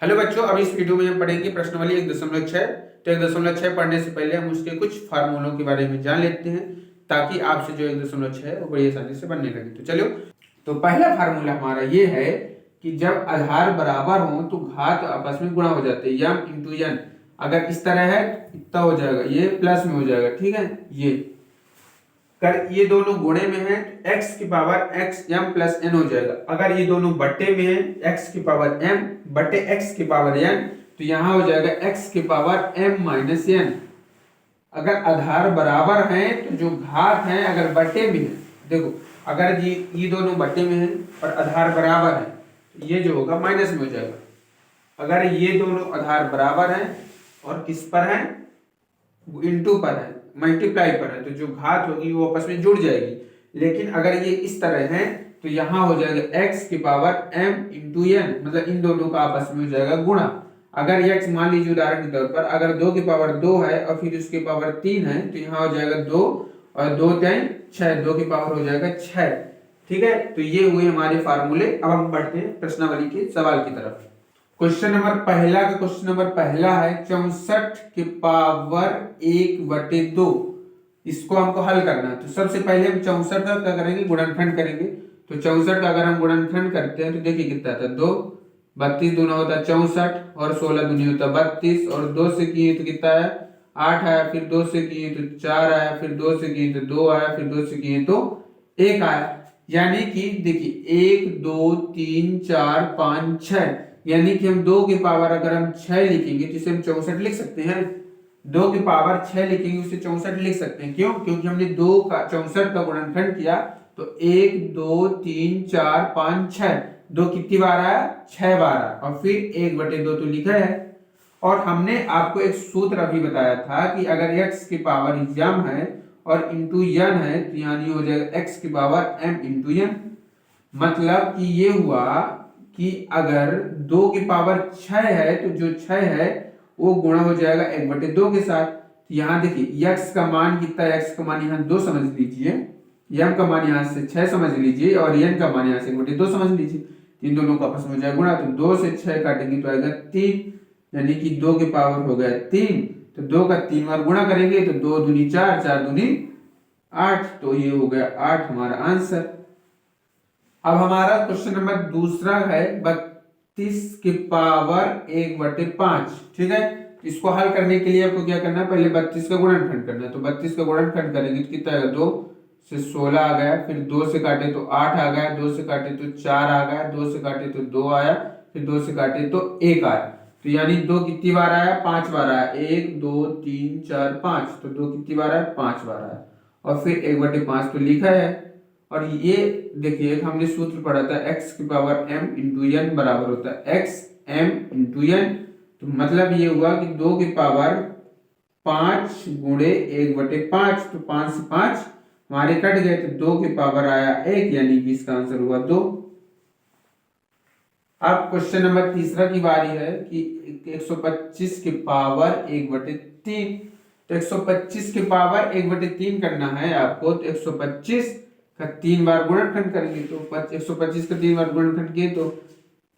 Hello बच्चों, अब इस वीडियो में हम पढ़ेंगे प्रश्नावली 1.6। तो 1.6 पढ़ने से पहले हम उसके कुछ फार्मूलों के बारे में जान लेते हैं ताकि आपसे जो 1.6 है वो बड़ी आसानी से बनने लगे। तो चलो, तो पहला फार्मूला हमारा ये है कि जब आधार बराबर हो तो घात आपस में गुणा हो जाते हैं, यम इंटू एन। अगर इस तरह है इतना हो जाएगा, ये प्लस में हो जाएगा, ठीक है। ये कर ये दोनों गुणे में है तो x की power x m plus n हो जाएगा। अगर ये दोनों बट्टे में है x की पावर m बट्टे x की पावर n, तो यहाँ हो जाएगा x की पावर m माइनस n। अगर आधार बराबर है तो जो घात है अगर बट्टे में है, देखो अगर ये दोनों बट्टे में है और आधार बराबर है तो ये जो होगा माइनस में हो जाएगा। अगर ये दोनों आधार बराबर है और किस पर है, इंटू पर है, मल्टीप्लाई पर है, तो जो घात होगी वो आपस में जुड़ जाएगी। लेकिन अगर ये इस तरह है तो यहाँ हो जाएगा x की पावर m इंटू एन, मतलब इन दोनों का आपस में हो जाएगा गुणा। अगर x मान लीजिए उदाहरण के तौर पर अगर 2 की पावर 2 है और फिर उसकी पावर 3 है तो यहाँ हो जाएगा 2 और 2 3 6, 2 की पावर हो जाएगा 6। ठीक है, तो ये हुए हमारे फार्मूले। अब हम बढ़ते हैं प्रश्नावली के सवाल की तरफ। क्वेश्चन नंबर पहला है 64 की पावर 1/2। इसको हमको हल करना है। तो सबसे पहले हम 64 का क्या करेंगे, गुणनखंड करेंगे। तो 64 का अगर हम गुणनखंड करते हैं तो देखिए कितना आता है, 2 32 दूना होता है 64 और 16 दूनी होता है 32 और 2 से किए तो कितना है 8 आया, फिर 2 से किए तो 4 आया, फिर 2 से किए तो 2 आया, फिर 2 से किए तो 1 आया। यानी कि देखिए 1 2 3 4 5 6, यानी कि हम 2 की पावर अगर हम 6 लिखेंगे तो इसे हम 64 लिख सकते हैं। 2 की पावर 6 लिखेंगे उसे 64 लिख सकते हैं। क्यों? क्योंकि हमने 2 का 64 का गुणनखंड किया तो 1 2 3 4 5 6, 2 कितनी बार आया, 6 बार आया, और फिर 1/2 तो लिखा है। और हमने आपको एक सूत्र अभी बताया था कि अगर x की पावर m है और इंटू n है तो यानी हो जाएगा x की पावर m इंटू n। मतलब कि ये हुआ कि अगर 2 की पावर 6 है तो जो 6 है वो गुणा हो जाएगा 1/2 के साथ। तो यहाँ देखिए x का मान कितना है, x का मान यहाँ 2 समझ लीजिए, m का मान यहाँ से 6 समझ लीजिए और n का मान यहाँ से 1/2 समझ लीजिए। इन दोनों का आपस में हो जाएगा गुणा, तो 2 से 6 काटेंगे तो आएगा 3, यानी कि 2 की पावर हो गया 3। तो 2 का 3 बार गुणा करेंगे तो 2 दूनी 4, 4 दूनी 8, तो ये हो गया 8 हमारा आंसर। अब हमारा क्वेश्चन नंबर दूसरा है 32 की पावर 1/5। ठीक है, इसको हल करने के लिए आपको क्या करना है, पहले 32 का गुणनखंड करना है। तो 32 का गुणनखंड करेंगे तो कितना आएगा, 2 से 16 आ गया, फिर 2 से काटे तो 8 आ गया, 2 से काटे तो 4 आ गया, 2 से काटे तो 2 आया, फिर 2 से काटे तो 1 आया। तो यानी 2 कितनी बार आया, 5 बार आया, 1 2 3 4 5, तो 2 कितनी बार आया, 5 बार आया, और फिर 1/5 तो लिखा है। और ये देखिए हमने सूत्र पढ़ा था x की पावर m इंटू एन बराबर होता है x m इंटू एन। तो मतलब ये हुआ कि 2 की पावर 5 गुणे 1/5, तो 5 से 5 हमारे कट गए, तो 2 की पावर आया 1, यानी कि इसका आंसर हुआ 2। अब क्वेश्चन नंबर तीसरा की बारी है कि 125 की पावर 1/3। तो 125 की पावर 1/3 करना है आपको, तो 125 का 3 बार गुणनखंड करेंगे। तो 125 का 3 बार गुणनखंड किए तो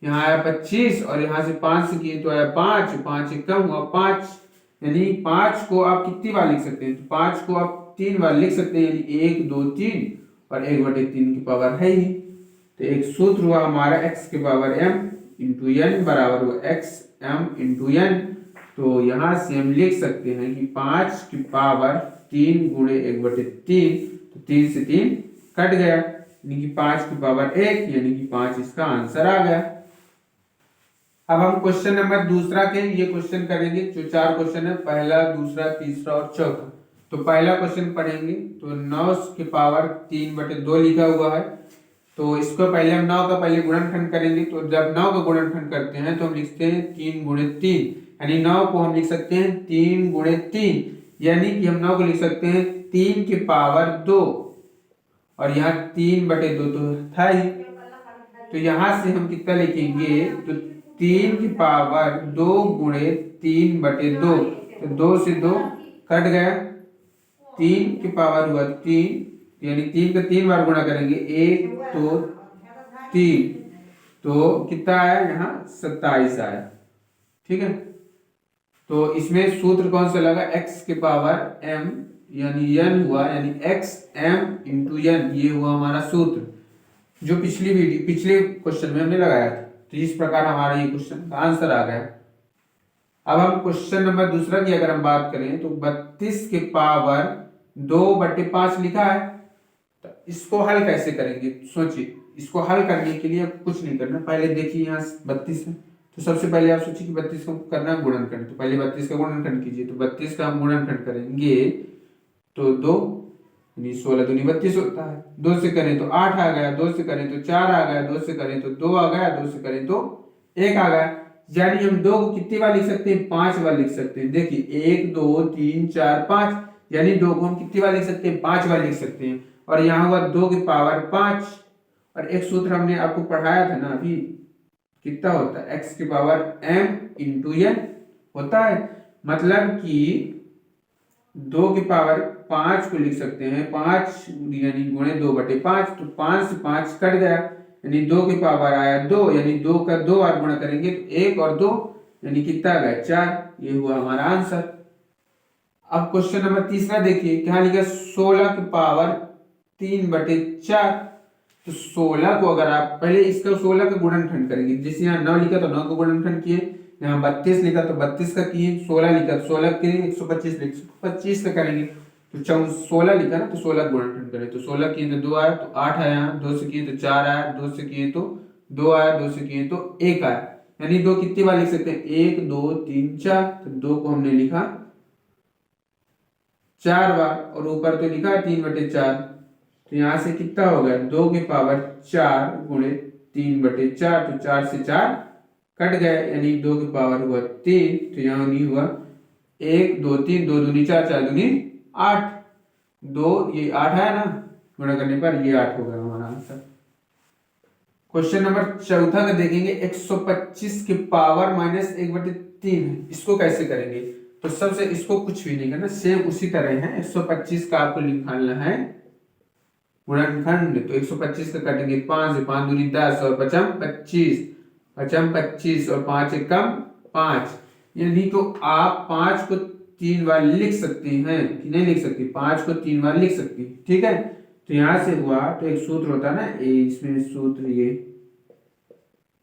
यहाँ आया 25 और यहाँ से 5 से किए तो आया 5, 5 एक कम हुआ 5, यानी 5 को आप कितनी बार लिख सकते हैं, तो 5 को आप 3 बार लिख सकते हैं, यानी 1 2 3 और 1/3 की पावर है ही। तो एक सूत्र हुआ हमारा x की पावर m इंटू एन बराबर हुआ x m इंटू एन। तो यहाँ से हम लिख सकते हैं कि 5 की पावर 3 गुणे 1/3, तो 3 से 3 कट गया, यानी कि 5 की पावर 1, यानी कि 5 इसका आंसर आ गया। अब हम क्वेश्चन नंबर दूसरा के ये क्वेश्चन करेंगे। जो 4 क्वेश्चन है, पहला दूसरा तीसरा और चौथा। तो पहला क्वेश्चन पढ़ेंगे। तो 9 की पावर 3/2 लिखा हुआ है। तो इसको पहले हम 9 का पहले गुणनखंड करेंगे। तो जब 9 का गुणनखंड करते हैं तो हम लिखते हैं 3 गुणे 3, यानी 9 को हम लिख सकते हैं 3 गुणे 3, यानी कि हम 9 को लिख सकते हैं 3 की पावर 2, और यहाँ 3/2 तो था ही, तो यहाँ से हम कितना लिखेंगे, तो 3 की पावर 2 गुणे 3/2, तो 2 से 2 कट गया, 3 की पावर हुआ 3, यानी 3 का 3 बार गुणा करेंगे, 1 2 3, तो कितना आया यहाँ 27 आया। ठीक है। तो इसमें सूत्र कौन सा लगा, x के पावर m यानी n हुआ, यानी x m इंटू n, ये हुआ हमारा सूत्र जो पिछले क्वेश्चन में हमने लगाया था। तो इस प्रकार हमारा ये क्वेश्चन का आंसर आ गया। अब हम क्वेश्चन नंबर दूसरा की अगर हम बात करें तो 32 के पावर 2/5 लिखा है। तो इसको हल कैसे करेंगे, सोचिए। इसको हल करने के लिए कुछ नहीं करना, पहले देखिए यहाँ 32 है, तो सबसे पहले आप सोचिए कि 32 को करना है गुणनखंड। तो पहले 32 का गुणनखंड कीजिए। तो 32 का हम गुणनखंड करेंगे तो 2 यानी 16 दूनी 32 होता है। 2 से करें तो 8 आ गया, 2 से करें तो 4 आ गया, 2 से करें तो 2 आ गया, 2 से करें तो 1 आ गया। यानी हम 2 को कितनी बार लिख सकते हैं, 5 बार लिख सकते हैं। देखिए 1 2 3 4 5, यानी 2 को हम कितनी बार लिख सकते हैं, 5 बार लिख सकते हैं। और यहाँ हुआ 2 की पावर 5। और एक सूत्र हमने आपको पढ़ाया था ना अभी, कितना होता है, x की पावर m इंटू n होता है। मतलब कि 2 की पावर 5 को लिख सकते हैं 5 यानी गुणे 2/5। तो 5 से 5 कट गया, यानी 2 की पावर आया 2, यानी 2 का 2 बार गुणा करेंगे तो 1 और 2 यानी कितना आ गया 4। ये हुआ हमारा आंसर। अब क्वेश्चन नंबर तीसरा देखिए क्या लिखा, 16 की पावर 3/4। तो 16 को अगर आप पहले इसका 16 का गुणनखंड करेंगे, जैसे यहाँ 9 लिखा तो 9 का गुणनखंड किए, यहाँ 32 लिखा तो 32 का किए, 16 लिखा तो 16 के 125 125 का करेंगे। तो 16 लिखा ना तो 16 गुणनखंड करें। तो 16 किए तो 2 आया तो 8 आया, 2 से किए तो 4 आया, 2 से किए तो 2 आया, 2 से किए तो 1 आया। यानी 2 कितनी बार लिख सकते हैं, 1 2 3 4। तो 2 को हमने लिखा 4 बार, और ऊपर तो लिखा 3/4। तो यहां से कितना हो गया, 2 की पावर 4 गुणे 3/4। तो 4 से 4 कट गए, यानी 2 की पावर हुआ 3। तो यहाँ नहीं हुआ 1 2 3, 2 दूनी 4, 4 दूनी 8, 2 ये 8 है ना, गुणा करने पर ये 8 हो गया हमारा आंसर। क्वेश्चन नंबर चौथा का देखेंगे, 125 की पावर -1/3 है। इसको कैसे करेंगे, तो सबसे इसको कुछ भी नहीं करना, सेम उसी तरह है। 125 का आपको निकालना है गुणनखंड। तो 125 का कटेंगे 5 से, 5 दूनी 10 और 5 25, 5 25 और 5 एकम 5। यानी तो आप 5 को 3 बार लिख सकती हैं कि नहीं लिख सकती, 5 को 3 बार लिख सकती, ठीक है। तो यहां से हुआ, तो एक सूत्र होता है ना, इसमें सूत्र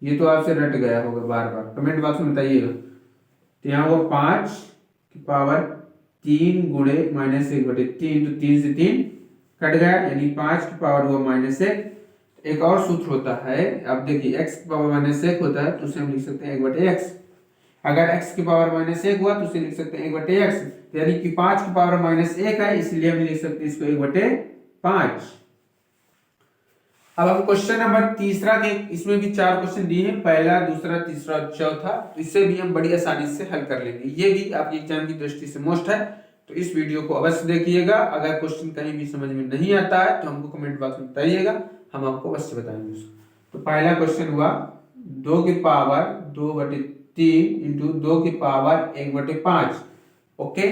ये तो आपसे रट गया होगा, बार बार कमेंट बॉक्स में बताइएगा। तो यहाँ हुआ 5 की पावर 3 गुणे -1/3। तो 3 से 3 कट गया, यानी 5 की पावर हुआ -1। एक और सूत्र होता है, अब देखिए x की पावर -1 होता है तो उसे हम लिख सकते हैं 1/x। अगर x की पावर -1 हुआ तो उसे लिख सकते हैं 1/x। यानी कि 5 की पावर -1 है, इसलिए हम लिख सकते हैं इसको 1/5। अब हम क्वेश्चन नंबर तीसरा के, इसमें भी 4 क्वेश्चन दिए हैं, पहला दूसरा तीसरा और चौथा। तो इसे भी हम बड़ी आसानी से हल कर लेंगे। ये भी आपके एग्जाम की दृष्टि से मोस्ट है, तो इस वीडियो को अवश्य देखिएगा। अगर क्वेश्चन कहीं भी समझ में नहीं आता है तो हमको कमेंट बॉक्स में बताइएगा, हम आपको अवश्य बताएंगे उसको। तो पहला क्वेश्चन हुआ 2 की पावर 2/3 इंटू 2 की पावर 1/5। ओके,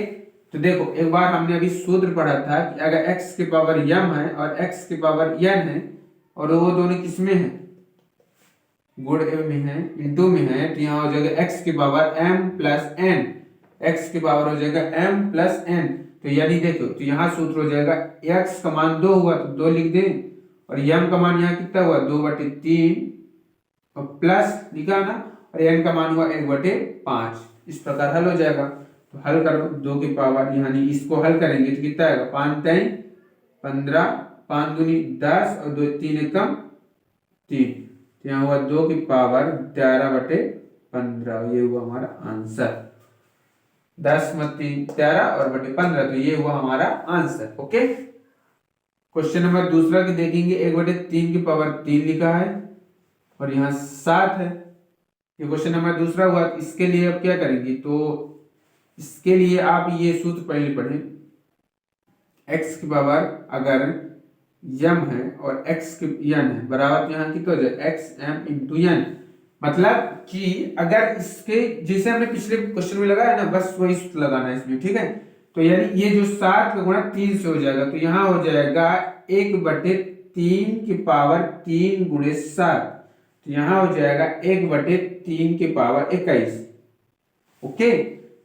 तो देखो एक बार हमने अभी सूत्र पढ़ा था कि अगर x की पावर m है और x की पावर n है, और वो दोनों किसमें है, गुण में है, इंटू में है, तो यहाँ हो जाएगा x की power m plus n, x की पावर हो जाएगा m प्लस n। तो यानी देखो, तो यहाँ सूत्र हो जाएगा x का मान 2 हुआ तो 2 लिख दें, और m का मान यहाँ कितना हुआ 2/3 और प्लस लिखा ना, और n का मान हुआ 1/5। इस प्रकार हल हो जाएगा। तो हल करो 2 की पावर, यानी इसको हल करेंगे तो कितना आएगा, 5 3 15, 5 दूनी 10 और 2 3 एकम 3। तो यहाँ हुआ 2 की पावर 11/15। ये हुआ हमारा आंसर, 10 में 3 13 और बटे 15। तो ये हुआ हमारा आंसर। ओके, क्वेश्चन नंबर दूसरा की देखेंगे, 1/3 की पावर 3 लिखा है और यहाँ 7 है। ये क्वेश्चन नंबर दूसरा हुआ। इसके लिए अब क्या करेंगे, तो इसके लिए आप ये सूत्र पहले पढ़ें, x की पावर अगर m है और x की n है बराबर, यहाँ कितना हो जाए xm इंटू n। मतलब कि अगर इसके जैसे हमने पिछले क्वेश्चन में लगाया ना, बस वही सूत्र लगाना है इसमें, ठीक है। तो यानी ये जो 7 का गुणा 3 से हो जाएगा, तो यहाँ हो जाएगा 1/3 की पावर 3 गुणे 7। तो यहाँ हो जाएगा 1/3 की पावर 21। ओके,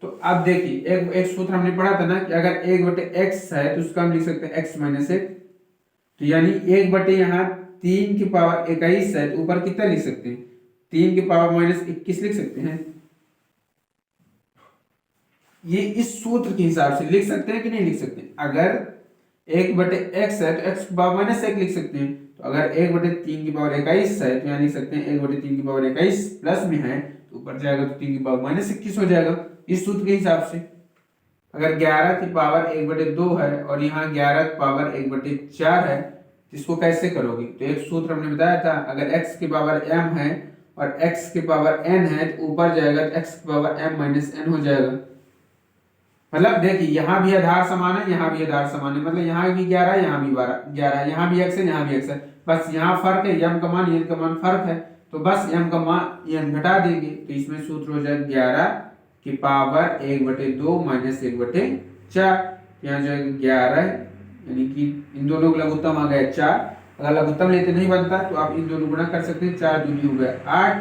तो अब देखिए एक एक सूत्र हमने पढ़ा था ना कि अगर 1/x है तो उसका हम लिख सकते हैं x माइनस 1। तो यानी 1/, यहाँ 3 की पावर 21 है तो ऊपर कितना लिख सकते हैं, 3 की पावर माइनस 21 लिख सकते हैं। ये इस सूत्र के हिसाब से लिख सकते हैं कि नहीं लिख सकते। अगर 1/x है तो x की पावर माइनस 1 लिख सकते हैं। तो अगर 1/3 की पावर 21 है तो यहाँ लिख सकते हैं 1/3 की पावर 21 प्लस में है तो ऊपर जाएगा तो 3 की पावर माइनस 21 हो जाएगा इस सूत्र के हिसाब से। अगर 11 की पावर 1/2 है और यहाँ 11 की पावर 1/4 है तो इसको कैसे करोगे। तो एक सूत्र हमने बताया था, अगर x की पावर m है और x की पावर n है तो ऊपर जाएगा तो x की पावर m माइनस n हो जाएगा। मतलब देखिए यहाँ भी आधार समान है, यहाँ भी आधार समान है, मतलब यहाँ भी 11 है, यहाँ भी 11, यहाँ भी x है, यहाँ भी x है, बस यहाँ फर्क है m का मान n का मान फर्क है तो बस m का मान n घटा देंगे तो इसमें सूत्र हो जाएगा 11 की पावर 1/2 माइनस 1/4। यहाँ जो है 11 है यानी कि इन दोनों का लघुत्तम आ गया 4। अगर लघुत्तम लेते नहीं बनता तो आप इन दोनों गुणा कर सकते हैं, 4 दूनी हो गया 8,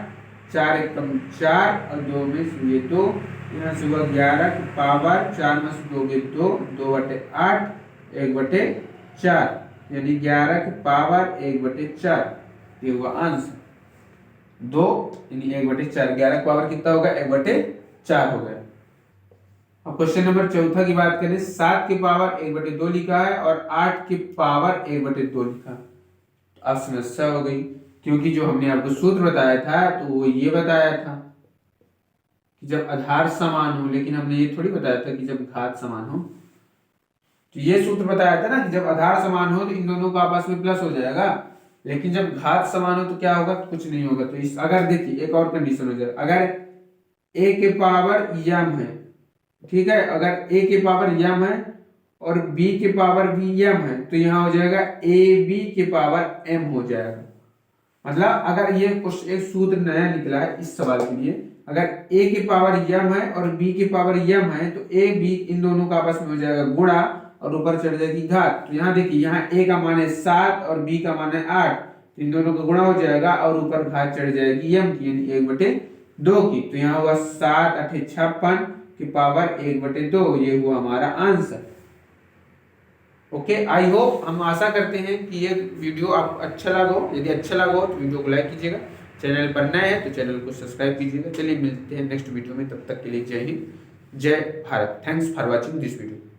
4 एकम 4 और 2 में से ये 2, यहाँ से हुआ 11 की पावर 4 में से 2 गए 2, 2/8 1/4 यानी 11 की पावर 1/4 ये हुआ आंसर 2 यानी 1/4। 11 की पावर कितना होगा 1/4 हो गया। अब क्वेश्चन नंबर 4 की बात करें, 7 की पावर 1/2 लिखा है और 8 की पावर 1/2 लिखा। तो अब समस्या हो गई क्योंकि जो हमने आपको सूत्र बताया था तो वो ये बताया था कि जब आधार समान हो, लेकिन हमने ये थोड़ी बताया था कि जब घात समान हो। तो ये सूत्र बताया था ना कि जब आधार समान हो तो इन दोनों का आपस में प्लस हो जाएगा, लेकिन जब घात समान हो तो क्या होगा, तो कुछ नहीं होगा। तो इस अगर देखिए एक और कंडीशन हो जाए, अगर a के पावर m है, ठीक है, अगर a के पावर m है और b के पावर भी m है तो यहाँ हो जाएगा ab के पावर m हो जाएगा। मतलब अगर ये एक सूत्र नया निकला है इस सवाल के लिए, अगर a की पावर m है और b की पावर m है तो a b इन दोनों का आपस में हो जाएगा गुणा और ऊपर चढ़ जाएगी घात। तो यहाँ देखिए यहाँ a का मान है 7 और b का मान है 8, तो इन दोनों का गुणा हो जाएगा और ऊपर घात चढ़ जाएगी m की यानी 1/2 की। तो यहाँ हुआ 7 8 56 की पावर 1/2, ये हुआ हमारा आंसर। ओके, आई होप, हम आशा करते हैं कि ये वीडियो आपको अच्छा लगा हो। यदि अच्छा लगा हो तो वीडियो को लाइक कीजिएगा, चैनल पर नए हैं तो चैनल को सब्सक्राइब कीजिएगा। चलिए मिलते हैं नेक्स्ट वीडियो में, तब तक के लिए जय हिंद जय Bharat. Thanks for watching this video.